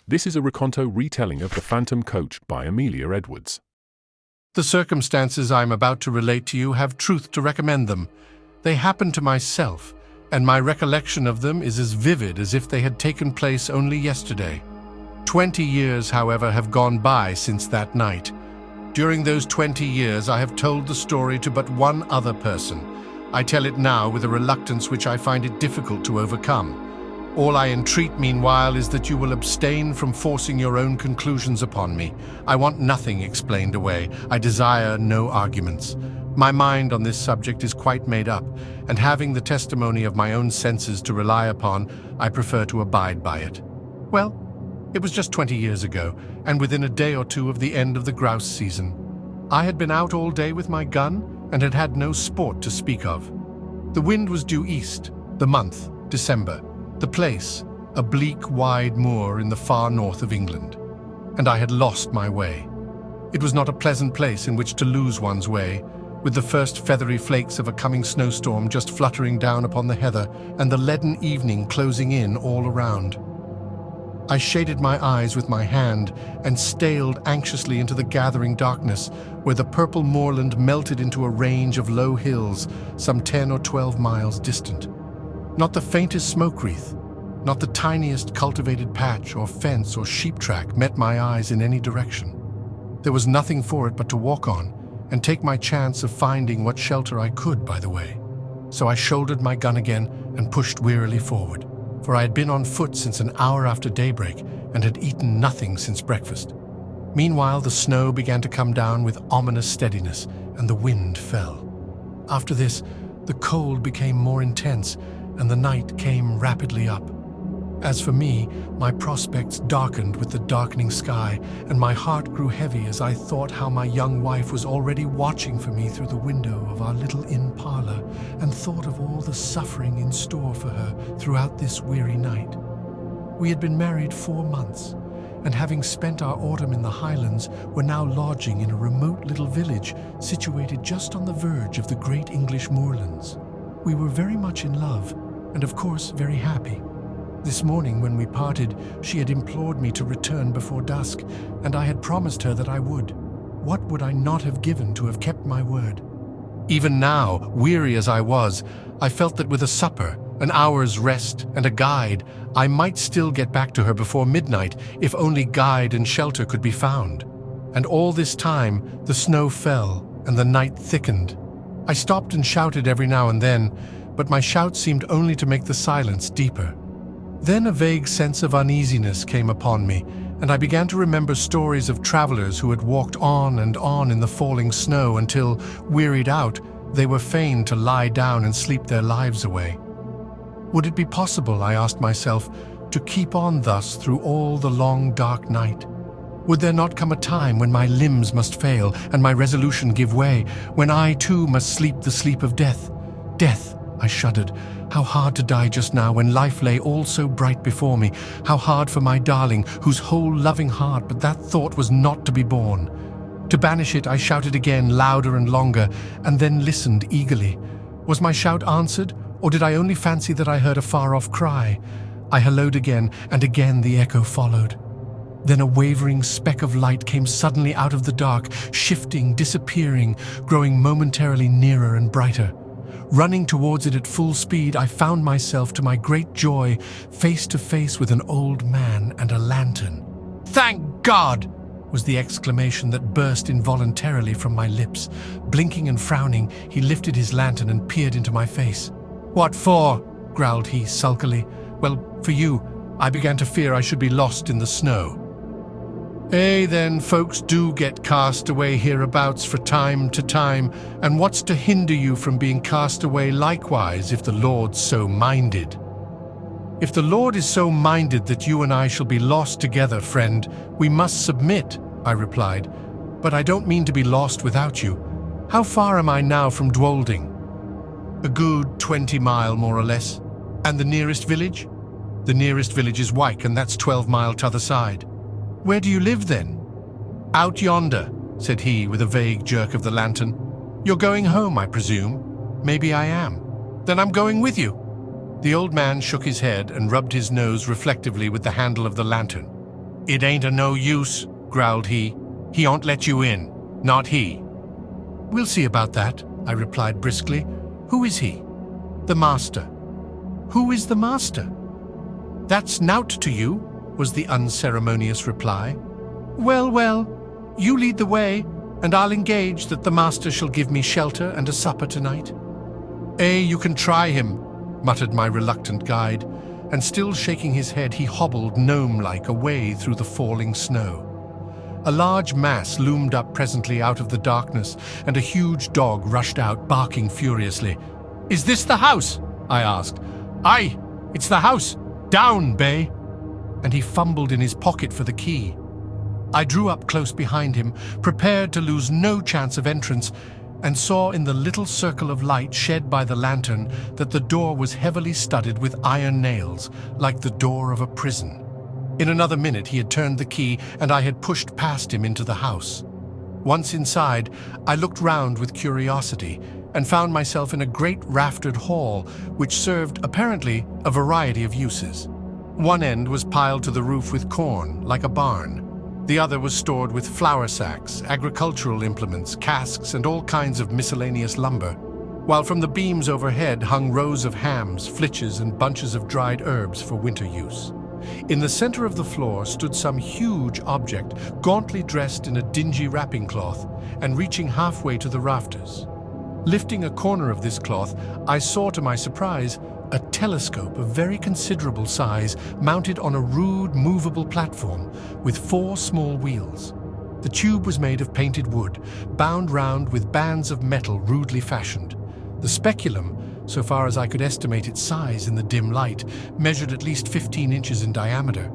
This is a Rekonto retelling of The Phantom Coach by Amelia Edwards. The circumstances I am about to relate to you have truth to recommend them. They happened to myself, and my recollection of them is as vivid as if they had taken place only yesterday. 20 years, however, have gone by since that night. During those 20 years, I have told the story to but one other person. I tell it now with a reluctance which I find it difficult to overcome. All I entreat, meanwhile, is that you will abstain from forcing your own conclusions upon me. I want nothing explained away. I desire no arguments. My mind on this subject is quite made up, and having the testimony of my own senses to rely upon, I prefer to abide by it. Well, it was just 20 years ago, and within a day or two of the end of the grouse season. I had been out all day with my gun and had had no sport to speak of. The wind was due east, the month, December. The place, a bleak, wide moor in the far north of England, and I had lost my way. It was not a pleasant place in which to lose one's way, with the first feathery flakes of a coming snowstorm just fluttering down upon the heather and the leaden evening closing in all around. I shaded my eyes with my hand and staled anxiously into the gathering darkness, where the purple moorland melted into a range of low hills some 10 or 12 miles distant. Not the faintest smoke wreath, not the tiniest cultivated patch or fence or sheep track met my eyes in any direction. There was nothing for it but to walk on and take my chance of finding what shelter I could by the way. So I shouldered my gun again and pushed wearily forward, for I had been on foot since an hour after daybreak and had eaten nothing since breakfast. Meanwhile, the snow began to come down with ominous steadiness, and the wind fell. After this, the cold became more intense, and the night came rapidly up. As for me, my prospects darkened with the darkening sky, and my heart grew heavy as I thought how my young wife was already watching for me through the window of our little inn parlor, and thought of all the suffering in store for her throughout this weary night. We had been married 4 months, and having spent our autumn in the Highlands, were now lodging in a remote little village situated just on the verge of the great English moorlands. We were very much in love, and of course very happy. This morning when we parted, she had implored me to return before dusk, and I had promised her that I would. What would I not have given to have kept my word? Even now, weary as I was, I felt that with a supper, an hour's rest, and a guide, I might still get back to her before midnight, if only guide and shelter could be found. And all this time, the snow fell, and the night thickened. I stopped and shouted every now and then, but my shouts seemed only to make the silence deeper. Then a vague sense of uneasiness came upon me, and I began to remember stories of travelers who had walked on and on in the falling snow until, wearied out, they were fain to lie down and sleep their lives away. Would it be possible, I asked myself, to keep on thus through all the long dark night? Would there not come a time when my limbs must fail and my resolution give way, when I too must sleep the sleep of death? Death, I shuddered. How hard to die just now when life lay all so bright before me. How hard for my darling, whose whole loving heart, but that thought was not to be borne. To banish it, I shouted again, louder and longer, and then listened eagerly. Was my shout answered, or did I only fancy that I heard a far-off cry? I hallooed again, and again the echo followed. Then a wavering speck of light came suddenly out of the dark, shifting, disappearing, growing momentarily nearer and brighter. Running towards it at full speed, I found myself, to my great joy, face to face with an old man and a lantern. "Thank God!" was the exclamation that burst involuntarily from my lips. Blinking and frowning, he lifted his lantern and peered into my face. "What for?" growled he sulkily. "Well, for you. I began to fear I should be lost in the snow." Then folks do get cast away hereabouts for time to time, and what's to hinder you from being cast away likewise if the Lord's so minded?" "If the Lord is so minded that you and I shall be lost together, friend, we must submit," I replied. "But I don't mean to be lost without you. How far am I now from Dwolding?" "A good 20 mile, more or less." "And the nearest village?" "The nearest village is Wyke, and that's 12 mile t'other side." "Where do you live then?" "Out yonder," said he with a vague jerk of the lantern. "You're going home, I presume?" "Maybe I am." "Then I'm going with you." The old man shook his head and rubbed his nose reflectively with the handle of the lantern. "It ain't a no use," growled he. "He won't let you in. Not he." "We'll see about that," I replied briskly. "Who is he?" "The master." "Who is the master?" "That's nought to you," was the unceremonious reply. "Well, well, you lead the way, and I'll engage that the master shall give me shelter and a supper tonight." "You can try him," muttered my reluctant guide, and still shaking his head, he hobbled gnome-like away through the falling snow. A large mass loomed up presently out of the darkness, and a huge dog rushed out, barking furiously. "Is this the house?" I asked. "Aye, it's the house. Down, Bay!" And he fumbled in his pocket for the key. I drew up close behind him, prepared to lose no chance of entrance, and saw in the little circle of light shed by the lantern that the door was heavily studded with iron nails, like the door of a prison. In another minute he had turned the key, and I had pushed past him into the house. Once inside, I looked round with curiosity, and found myself in a great raftered hall, which served, apparently, a variety of uses. One end was piled to the roof with corn, like a barn. The other was stored with flour sacks, agricultural implements, casks, and all kinds of miscellaneous lumber, while from the beams overhead hung rows of hams, flitches, and bunches of dried herbs for winter use. In the center of the floor stood some huge object, gauntly dressed in a dingy wrapping cloth and reaching halfway to the rafters. Lifting a corner of this cloth, I saw, to my surprise, a telescope of very considerable size mounted on a rude, movable platform with 4 small wheels. The tube was made of painted wood, bound round with bands of metal rudely fashioned. The speculum, so far as I could estimate its size in the dim light, measured at least 15 inches in diameter.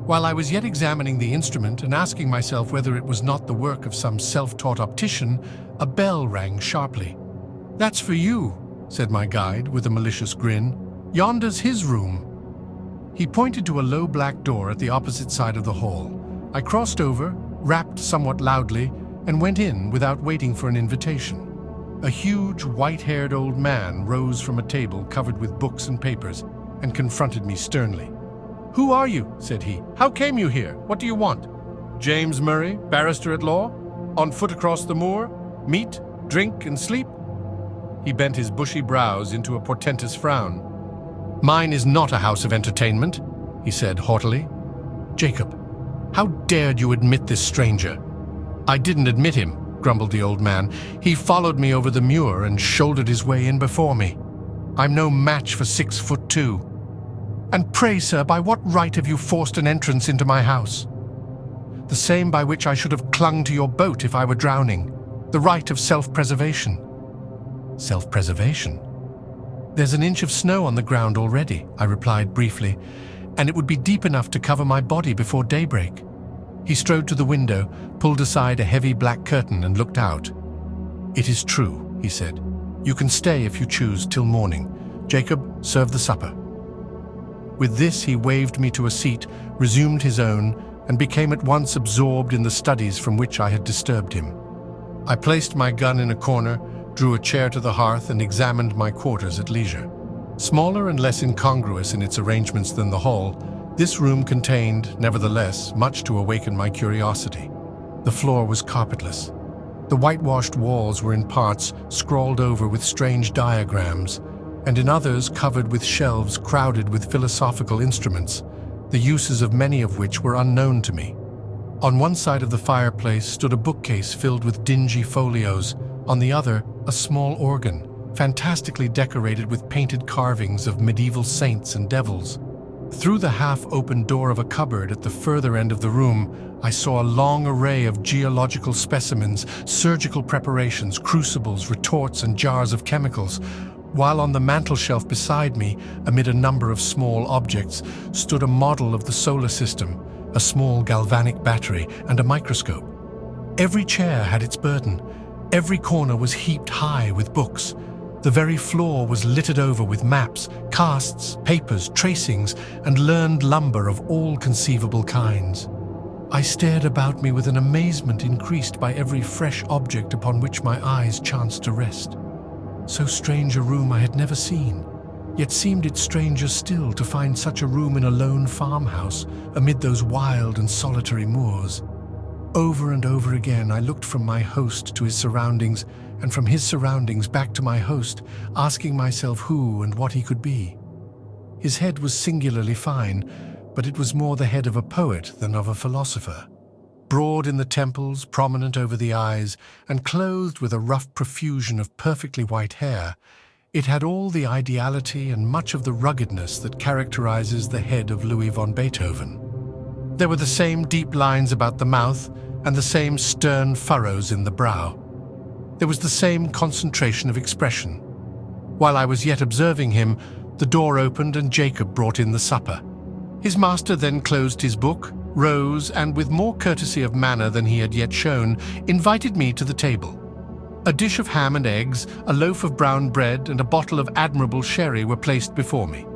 While I was yet examining the instrument and asking myself whether it was not the work of some self-taught optician, a bell rang sharply. "That's for you," said my guide with a malicious grin. "Yonder's his room." He pointed to a low black door at the opposite side of the hall. I crossed over, rapped somewhat loudly, and went in without waiting for an invitation. A huge, white-haired old man rose from a table covered with books and papers and confronted me sternly. "Who are you?" said he. "How came you here? What do you want?" "James Murray, barrister at law? On foot across the moor? Meat, drink, and sleep?" He bent his bushy brows into a portentous frown. "Mine is not a house of entertainment," he said haughtily. "Jacob, how dared you admit this stranger?" "I didn't admit him," grumbled the old man. "He followed me over the muir and shouldered his way in before me. I'm no match for 6'2". "And pray, sir, by what right have you forced an entrance into my house?" "The same by which I should have clung to your boat if I were drowning. The right of self-preservation." "Self-preservation? There's an inch of snow on the ground already," I replied briefly, "and it would be deep enough to cover my body before daybreak." He strode to the window, pulled aside a heavy black curtain and looked out. "It is true," he said. "You can stay if you choose till morning. Jacob, serve the supper." With this he waved me to a seat, resumed his own, and became at once absorbed in the studies from which I had disturbed him. I placed my gun in a corner, drew a chair to the hearth, and examined my quarters at leisure. Smaller and less incongruous in its arrangements than the hall, this room contained, nevertheless, much to awaken my curiosity. The floor was carpetless. The whitewashed walls were in parts scrawled over with strange diagrams, and in others covered with shelves crowded with philosophical instruments, the uses of many of which were unknown to me. On one side of the fireplace stood a bookcase filled with dingy folios, on the other, a small organ, fantastically decorated with painted carvings of medieval saints and devils. Through the half-open door of a cupboard at the further end of the room, I saw a long array of geological specimens, surgical preparations, crucibles, retorts, and jars of chemicals, while on the mantelshelf beside me, amid a number of small objects, stood a model of the solar system, a small galvanic battery, and a microscope. Every chair had its burden. Every corner was heaped high with books. The very floor was littered over with maps, casts, papers, tracings, and learned lumber of all conceivable kinds. I stared about me with an amazement increased by every fresh object upon which my eyes chanced to rest. So strange a room I had never seen. Yet seemed it stranger still to find such a room in a lone farmhouse amid those wild and solitary moors. Over and over again I looked from my host to his surroundings, and from his surroundings back to my host, asking myself who and what he could be. His head was singularly fine, but it was more the head of a poet than of a philosopher. Broad in the temples, prominent over the eyes, and clothed with a rough profusion of perfectly white hair, it had all the ideality and much of the ruggedness that characterizes the head of Louis von Beethoven. There were the same deep lines about the mouth and the same stern furrows in the brow. There was the same concentration of expression. While I was yet observing him, the door opened and Jacob brought in the supper. His master then closed his book, rose, and with more courtesy of manner than he had yet shown, invited me to the table. A dish of ham and eggs, a loaf of brown bread, and a bottle of admirable sherry were placed before me.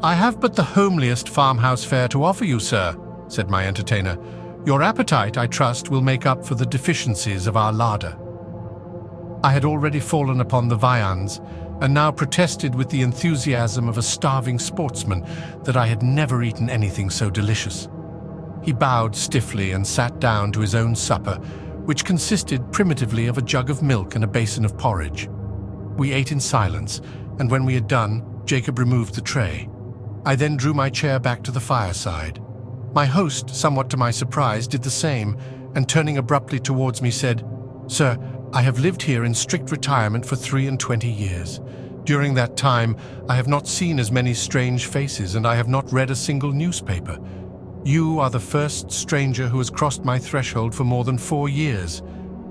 "I have but the homeliest farmhouse fare to offer you, sir," said my entertainer. "Your appetite, I trust, will make up for the deficiencies of our larder." I had already fallen upon the viands, and now protested with the enthusiasm of a starving sportsman that I had never eaten anything so delicious. He bowed stiffly and sat down to his own supper, which consisted primitively of a jug of milk and a basin of porridge. We ate in silence, and when we had done, Jacob removed the tray. I then drew my chair back to the fireside. My host, somewhat to my surprise, did the same, and turning abruptly towards me said, "Sir, I have lived here in strict retirement for 23 years. During that time, I have not seen as many strange faces, and I have not read a single newspaper. You are the first stranger who has crossed my threshold for more than 4 years.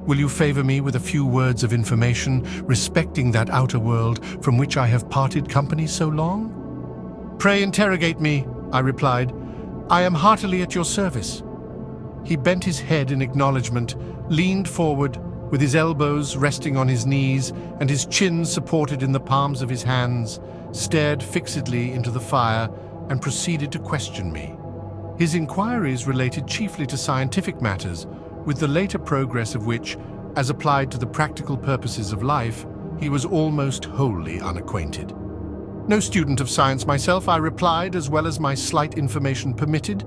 Will you favor me with a few words of information respecting that outer world from which I have parted company so long?" "Pray interrogate me," I replied. "I am heartily at your service." He bent his head in acknowledgement, leaned forward, with his elbows resting on his knees and his chin supported in the palms of his hands, stared fixedly into the fire, and proceeded to question me. His inquiries related chiefly to scientific matters, with the later progress of which, as applied to the practical purposes of life, he was almost wholly unacquainted. "No student of science myself," I replied, as well as my slight information permitted,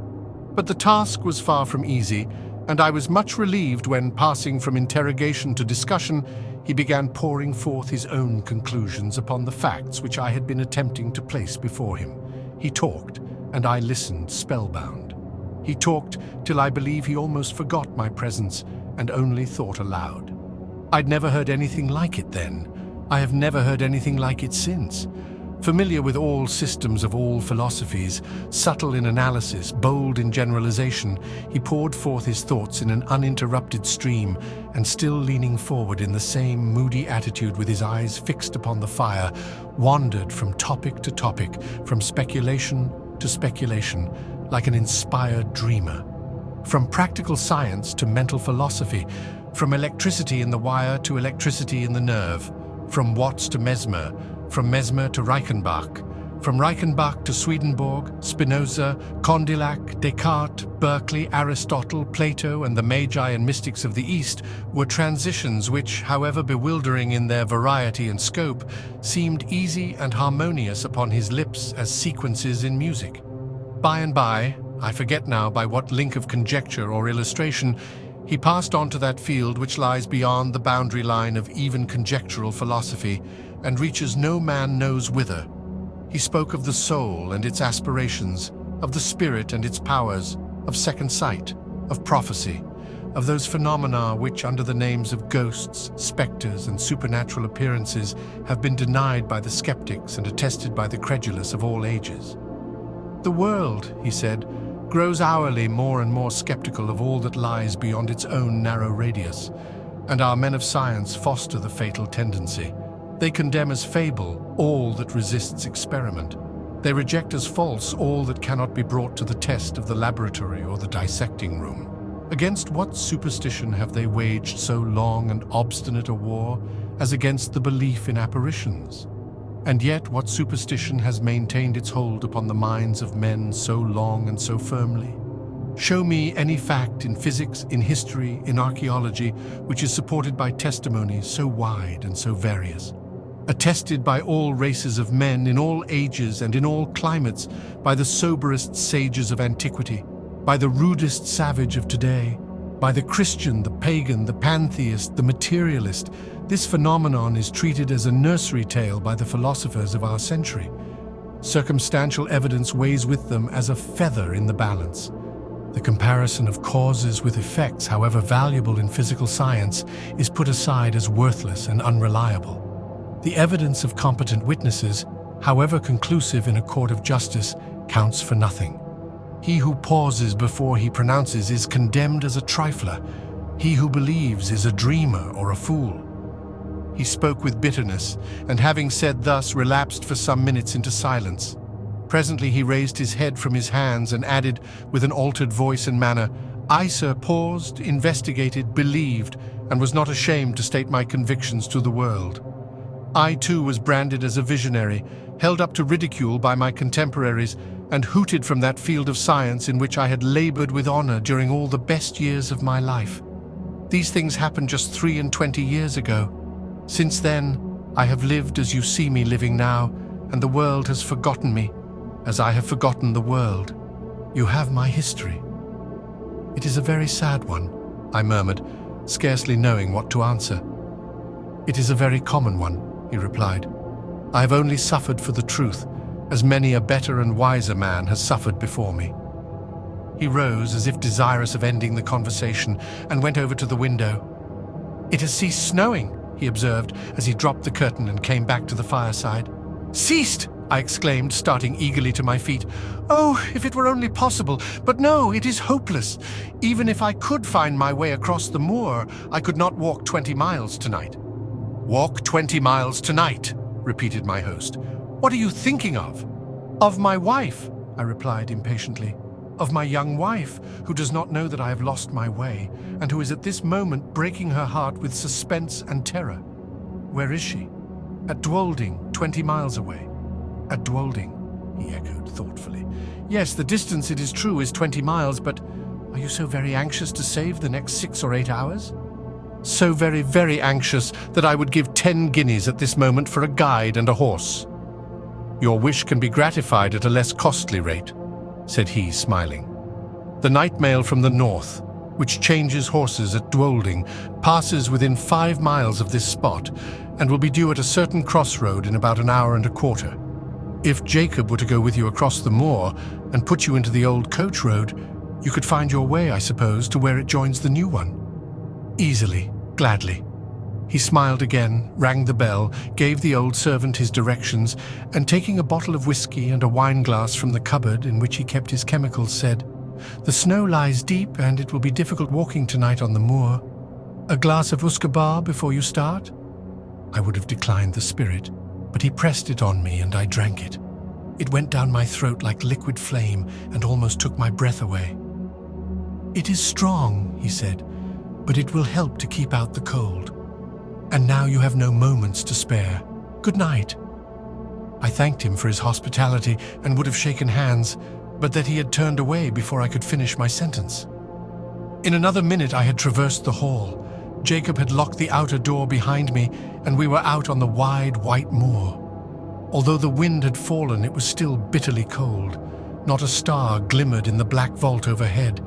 but the task was far from easy, and I was much relieved when, passing from interrogation to discussion, he began pouring forth his own conclusions upon the facts which I had been attempting to place before him. He talked, and I listened spellbound. He talked till I believe he almost forgot my presence and only thought aloud. I'd never heard anything like it then. I have never heard anything like it since. Familiar with all systems of all philosophies, subtle in analysis, bold in generalization, he poured forth his thoughts in an uninterrupted stream, and still leaning forward in the same moody attitude with his eyes fixed upon the fire, wandered from topic to topic, from speculation to speculation, like an inspired dreamer. From practical science to mental philosophy, from electricity in the wire to electricity in the nerve, from Watts to Mesmer, from Mesmer to Reichenbach, from Reichenbach to Swedenborg, Spinoza, Condillac, Descartes, Berkeley, Aristotle, Plato, and the Magi and mystics of the East were transitions which, however bewildering in their variety and scope, seemed easy and harmonious upon his lips as sequences in music. By and by, I forget now by what link of conjecture or illustration, he passed on to that field which lies beyond the boundary line of even conjectural philosophy and reaches no man knows whither. He spoke of the soul and its aspirations, of the spirit and its powers, of second sight, of prophecy, of those phenomena which, under the names of ghosts, specters, and supernatural appearances, have been denied by the skeptics and attested by the credulous of all ages. "The world," he said, "grows hourly more and more skeptical of all that lies beyond its own narrow radius, and our men of science foster the fatal tendency. They condemn as fable all that resists experiment. They reject as false all that cannot be brought to the test of the laboratory or the dissecting room. Against what superstition have they waged so long and obstinate a war as against the belief in apparitions? And yet what superstition has maintained its hold upon the minds of men so long and so firmly? Show me any fact in physics, in history, in archaeology, which is supported by testimonies so wide and so various. attested by all races of men in all ages and in all climates, by the soberest sages of antiquity, by the rudest savage of today, by the Christian, the pagan, the pantheist, the materialist. This phenomenon is treated as a nursery tale by the philosophers of our century. Circumstantial evidence weighs with them as a feather in the balance. The comparison of causes with effects, however valuable in physical science, is put aside as worthless and unreliable. The evidence of competent witnesses, however conclusive in a court of justice, counts for nothing. He who pauses before he pronounces is condemned as a trifler. He who believes is a dreamer or a fool. He spoke with bitterness, and having said thus, relapsed for some minutes into silence. Presently he raised his head from his hands and added, with an altered voice and manner, "I, sir, paused, investigated, believed, and was not ashamed to state my convictions to the world. I, too, was branded as a visionary, held up to ridicule by my contemporaries, and hooted from that field of science in which I had labored with honor during all the best years of my life. These things happened just 23 years ago. Since then, I have lived as you see me living now, and the world has forgotten me, as I have forgotten the world. You have my history." "It is a very sad one," I murmured, scarcely knowing what to answer. "It is a very common one," he replied. "I have only suffered for the truth, as many a better and wiser man has suffered before me." He rose as if desirous of ending the conversation and went over to the window. "It has ceased snowing," he observed as he dropped the curtain and came back to the fireside. "Ceased!" I exclaimed, starting eagerly to my feet. "Oh, if it were only possible! But no, it is hopeless. Even if I could find my way across the moor, I could not walk 20 miles tonight." "Walk 20 miles tonight," repeated my host. "What are you thinking of?" "Of my wife," I replied impatiently. "Of my young wife, who does not know that I have lost my way, and who is at this moment breaking her heart with suspense and terror." "Where is she?" "At Dwolding, 20 miles away." "At Dwolding," he echoed thoughtfully. "Yes, the distance, it is true, is 20 miles, but are you so very anxious to save the next 6 or 8 hours?" "So very, very anxious that I would give 10 guineas at this moment for a guide and a horse." "Your wish can be gratified at a less costly rate," said he, smiling. "The night mail from the north, which changes horses at Dwolding, passes within 5 miles of this spot, and will be due at a certain crossroad in about an hour and a quarter. If Jacob were to go with you across the moor and put you into the old coach road, you could find your way, I suppose, to where it joins the new one." "Easily, gladly." He smiled again, rang the bell, gave the old servant his directions, and taking a bottle of whiskey and a wine-glass from the cupboard in which he kept his chemicals, said, "The snow lies deep, and it will be difficult walking tonight on the moor. A glass of usquebaugh before you start?" I would have declined the spirit, but he pressed it on me, and I drank it. It went down my throat like liquid flame and almost took my breath away. "It is strong," he said, "but it will help to keep out the cold. And now you have no moments to spare. Good night." I thanked him for his hospitality and would have shaken hands, but that he had turned away before I could finish my sentence. In another minute I had traversed the hall. Jacob had locked the outer door behind me, and we were out on the wide white moor. Although the wind had fallen, it was still bitterly cold. Not a star glimmered in the black vault overhead.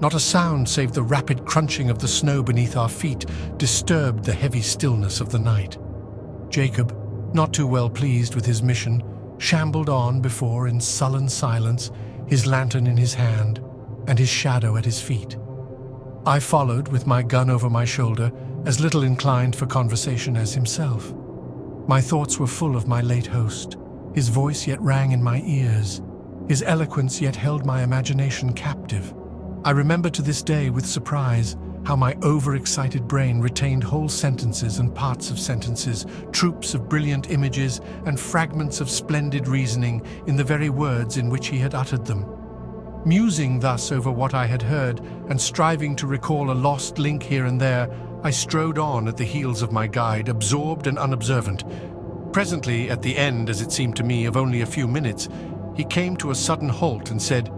Not a sound save the rapid crunching of the snow beneath our feet disturbed the heavy stillness of the night. Jacob, not too well pleased with his mission, shambled on before in sullen silence, his lantern in his hand and his shadow at his feet. I followed with my gun over my shoulder, as little inclined for conversation as himself. My thoughts were full of my late host. His voice yet rang in my ears. His eloquence yet held my imagination captive. I remember to this day with surprise how my overexcited brain retained whole sentences and parts of sentences, troops of brilliant images and fragments of splendid reasoning in the very words in which he had uttered them. Musing thus over what I had heard and striving to recall a lost link here and there, I strode on at the heels of my guide, absorbed and unobservant. Presently, at the end, as it seemed to me, of only a few minutes, he came to a sudden halt and said,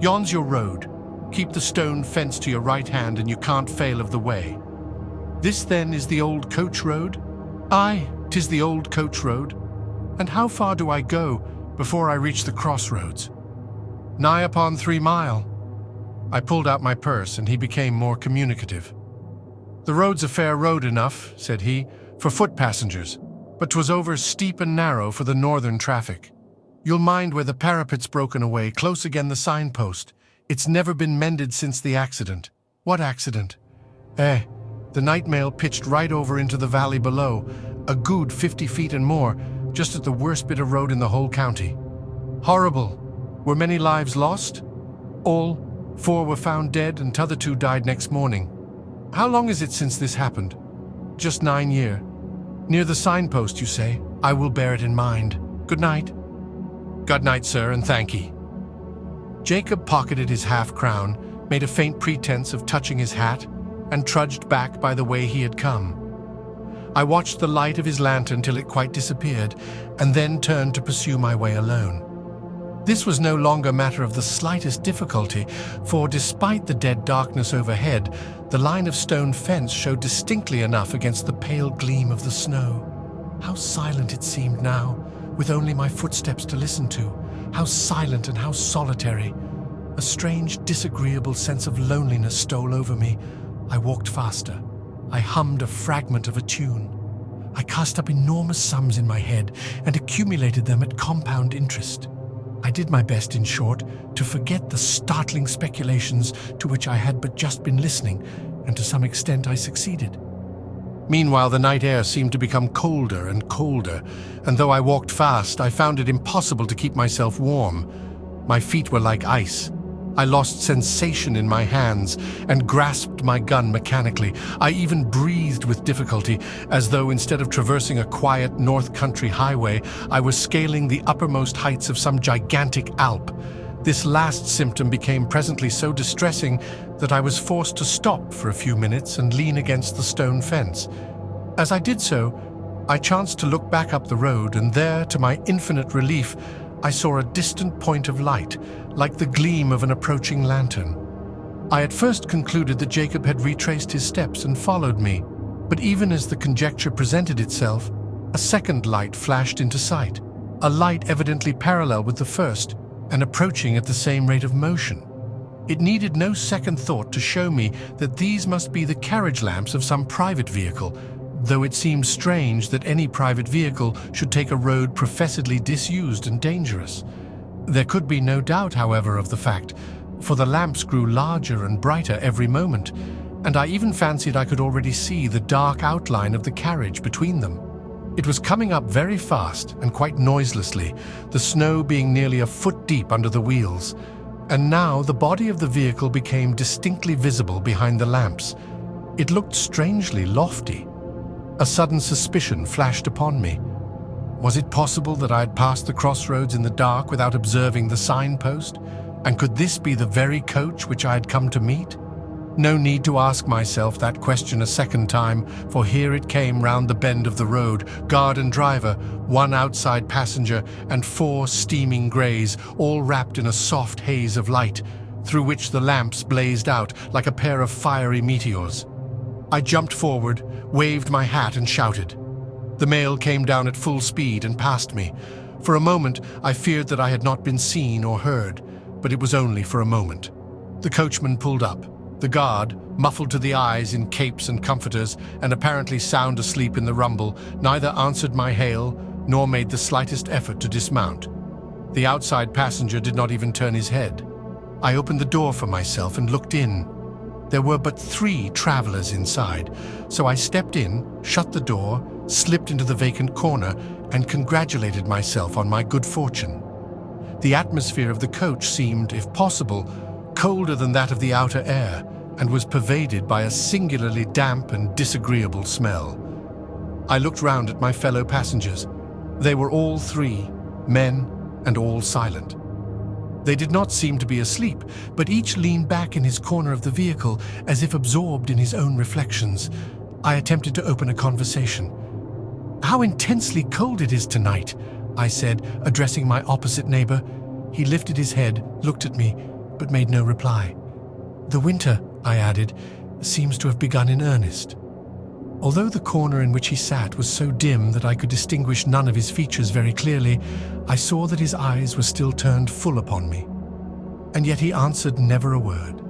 "Yon's your road. Keep the stone fence to your right hand and you can't fail of the way." "This, then, is the old coach road?" "Aye, 'tis the old coach road. And how far do I go before I reach the crossroads?" "Nigh upon 3 mile." I pulled out my purse, and he became more communicative. "The road's a fair road enough," said he, "for foot passengers, but 'twas over steep and narrow for the northern traffic. You'll mind where the parapet's broken away, close again the signpost. It's never been mended since the accident." "What accident?" The night mail pitched right over into the valley below, a good 50 feet and more, just at the worst bit of road in the whole county." "Horrible. Were many lives lost?" "All. 4 were found dead, and t'other 2 died next morning." "How long is it since this happened?" "Just 9 year." "Near the signpost, you say? I will bear it in mind. Good night." "Good night, sir, and thank ye." Jacob pocketed his half-crown, made a faint pretense of touching his hat, and trudged back by the way he had come. I watched the light of his lantern till it quite disappeared, and then turned to pursue my way alone. This was no longer matter of the slightest difficulty, for despite the dead darkness overhead, the line of stone fence showed distinctly enough against the pale gleam of the snow. How silent it seemed now, with only my footsteps to listen to. How silent and how solitary. A strange, disagreeable sense of loneliness stole over me. I walked faster. I hummed a fragment of a tune. I cast up enormous sums in my head and accumulated them at compound interest. I did my best, in short, to forget the startling speculations to which I had but just been listening, and to some extent I succeeded. Meanwhile, the night air seemed to become colder and colder, and though I walked fast, I found it impossible to keep myself warm. My feet were like ice. I lost sensation in my hands and grasped my gun mechanically. I even breathed with difficulty, as though instead of traversing a quiet north country highway, I was scaling the uppermost heights of some gigantic Alp. This last symptom became presently so distressing that I was forced to stop for a few minutes and lean against the stone fence. As I did so, I chanced to look back up the road, and there, to my infinite relief, I saw a distant point of light, like the gleam of an approaching lantern. I at first concluded that Jacob had retraced his steps and followed me, but even as the conjecture presented itself, a second light flashed into sight, a light evidently parallel with the first and approaching at the same rate of motion. It needed no second thought to show me that these must be the carriage lamps of some private vehicle, though it seemed strange that any private vehicle should take a road professedly disused and dangerous. There could be no doubt, however, of the fact, for the lamps grew larger and brighter every moment, and I even fancied I could already see the dark outline of the carriage between them. It was coming up very fast and quite noiselessly, the snow being nearly a foot deep under the wheels, and now the body of the vehicle became distinctly visible behind the lamps. It looked strangely lofty. A sudden suspicion flashed upon me. Was it possible that I had passed the crossroads in the dark without observing the signpost? And could this be the very coach which I had come to meet? No need to ask myself that question a second time, for here it came round the bend of the road, guard and driver, 1 outside passenger, and 4 steaming greys, all wrapped in a soft haze of light, through which the lamps blazed out like a pair of fiery meteors. I jumped forward, waved my hat, and shouted. The mail came down at full speed and passed me. For a moment, I feared that I had not been seen or heard, but it was only for a moment. The coachman pulled up. The guard, muffled to the eyes in capes and comforters, and apparently sound asleep in the rumble, neither answered my hail nor made the slightest effort to dismount. The outside passenger did not even turn his head. I opened the door for myself and looked in. There were but 3 travelers inside, so I stepped in, shut the door, slipped into the vacant corner, and congratulated myself on my good fortune. The atmosphere of the coach seemed, if possible, colder than that of the outer air, and was pervaded by a singularly damp and disagreeable smell. I looked round at my fellow passengers. They were all 3, men, and all silent. They did not seem to be asleep, but each leaned back in his corner of the vehicle, as if absorbed in his own reflections. I attempted to open a conversation. "How intensely cold it is tonight," I said, addressing my opposite neighbor. He lifted his head, looked at me, but made no reply. "The winter," I added, "seems to have begun in earnest." Although the corner in which he sat was so dim that I could distinguish none of his features very clearly, I saw that his eyes were still turned full upon me. And yet he answered never a word.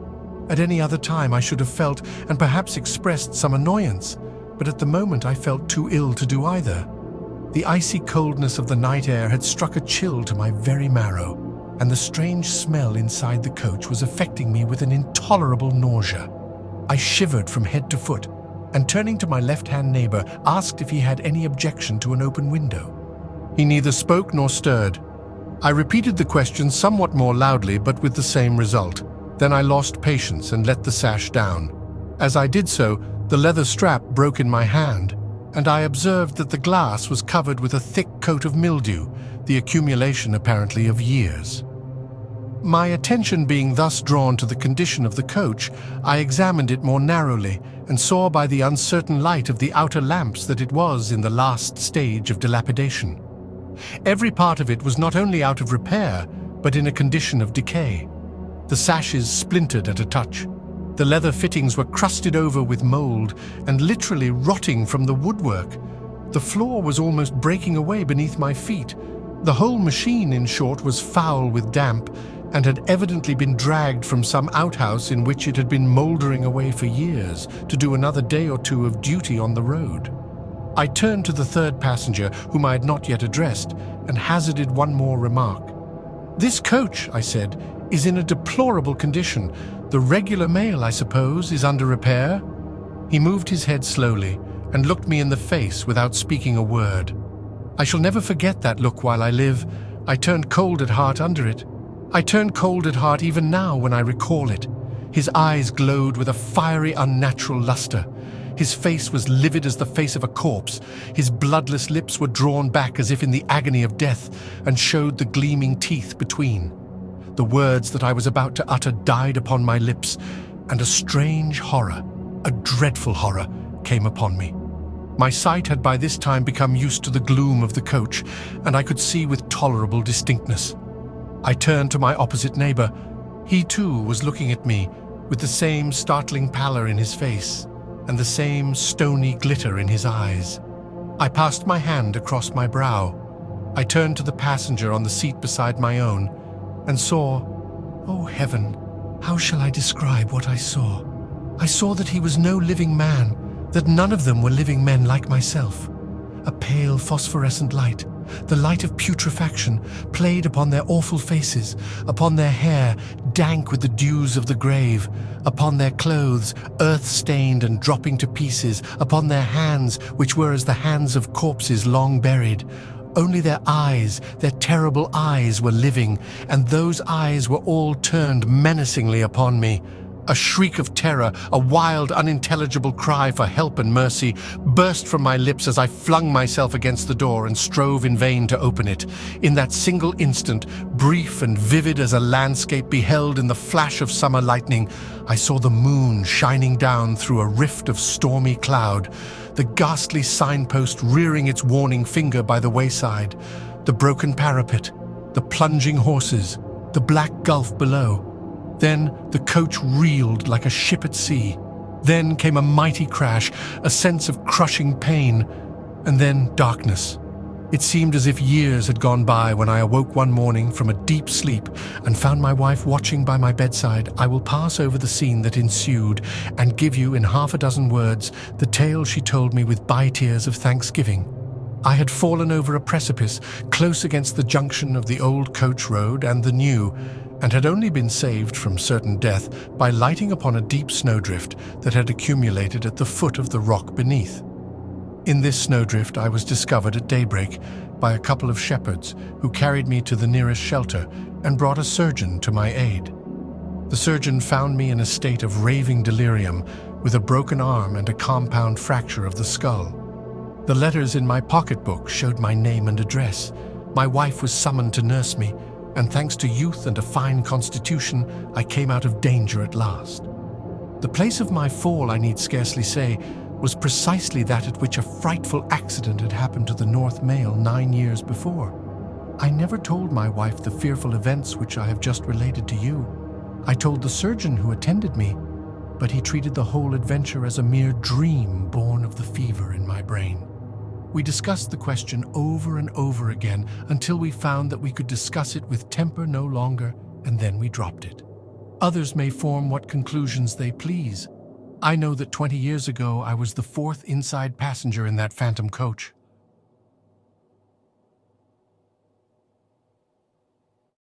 At any other time I should have felt and perhaps expressed some annoyance, but at the moment I felt too ill to do either. The icy coldness of the night air had struck a chill to my very marrow, and the strange smell inside the coach was affecting me with an intolerable nausea. I shivered from head to foot, and turning to my left-hand neighbor, asked if he had any objection to an open window. He neither spoke nor stirred. I repeated the question somewhat more loudly, but with the same result. Then I lost patience and let the sash down. As I did so, the leather strap broke in my hand, and I observed that the glass was covered with a thick coat of mildew, the accumulation apparently of years. My attention being thus drawn to the condition of the coach, I examined it more narrowly and saw by the uncertain light of the outer lamps that it was in the last stage of dilapidation. Every part of it was not only out of repair, but in a condition of decay. The sashes splintered at a touch. The leather fittings were crusted over with mold and literally rotting from the woodwork. The floor was almost breaking away beneath my feet. The whole machine, in short, was foul with damp and had evidently been dragged from some outhouse in which it had been mouldering away for years to do another day or two of duty on the road. I turned to the third passenger, whom I had not yet addressed, and hazarded one more remark. "This coach," I said, "is in a deplorable condition. The regular mail, I suppose, is under repair?" He moved his head slowly and looked me in the face without speaking a word. I shall never forget that look while I live. I turned cold at heart under it. I turn cold at heart even now when I recall it. His eyes glowed with a fiery, unnatural luster. His face was livid as the face of a corpse. His bloodless lips were drawn back as if in the agony of death, and showed the gleaming teeth between. The words that I was about to utter died upon my lips, and a strange horror, a dreadful horror, came upon me. My sight had by this time become used to the gloom of the coach, and I could see with tolerable distinctness. I turned to my opposite neighbor. He too was looking at me, with the same startling pallor in his face, and the same stony glitter in his eyes. I passed my hand across my brow. I turned to the passenger on the seat beside my own, and saw, oh heaven, how shall I describe what I saw? I saw that he was no living man, that none of them were living men like myself. A pale phosphorescent light, the light of putrefaction, played upon their awful faces, upon their hair, dank with the dews of the grave, upon their clothes, earth-stained and dropping to pieces, upon their hands, which were as the hands of corpses long buried. Only their eyes, their terrible eyes, were living, and those eyes were all turned menacingly upon me. A shriek of terror, a wild, unintelligible cry for help and mercy, burst from my lips as I flung myself against the door and strove in vain to open it. In that single instant, brief and vivid as a landscape beheld in the flash of summer lightning, I saw the moon shining down through a rift of stormy cloud, the ghastly signpost rearing its warning finger by the wayside, the broken parapet, the plunging horses, the black gulf below. Then the coach reeled like a ship at sea. Then came a mighty crash, a sense of crushing pain, and then darkness. It seemed as if years had gone by when I awoke one morning from a deep sleep and found my wife watching by my bedside. I will pass over the scene that ensued and give you in half a dozen words the tale she told me with by-tears of thanksgiving. I had fallen over a precipice close against the junction of the old coach road and the new, and had only been saved from certain death by lighting upon a deep snowdrift that had accumulated at the foot of the rock beneath. In this snowdrift I was discovered at daybreak by a couple of shepherds who carried me to the nearest shelter and brought a surgeon to my aid. The surgeon found me in a state of raving delirium, with a broken arm and a compound fracture of the skull. The letters in my pocketbook showed my name and address. My wife was summoned to nurse me, and thanks to youth and a fine constitution, I came out of danger at last. The place of my fall, I need scarcely say, was precisely that at which a frightful accident had happened to the North Mail 9 years before. I never told my wife the fearful events which I have just related to you. I told the surgeon who attended me, but he treated the whole adventure as a mere dream born of the fever in my brain. We discussed the question over and over again until we found that we could discuss it with temper no longer, and then we dropped it. Others may form what conclusions they please. I know that 20 years ago I was the fourth inside passenger in that phantom coach.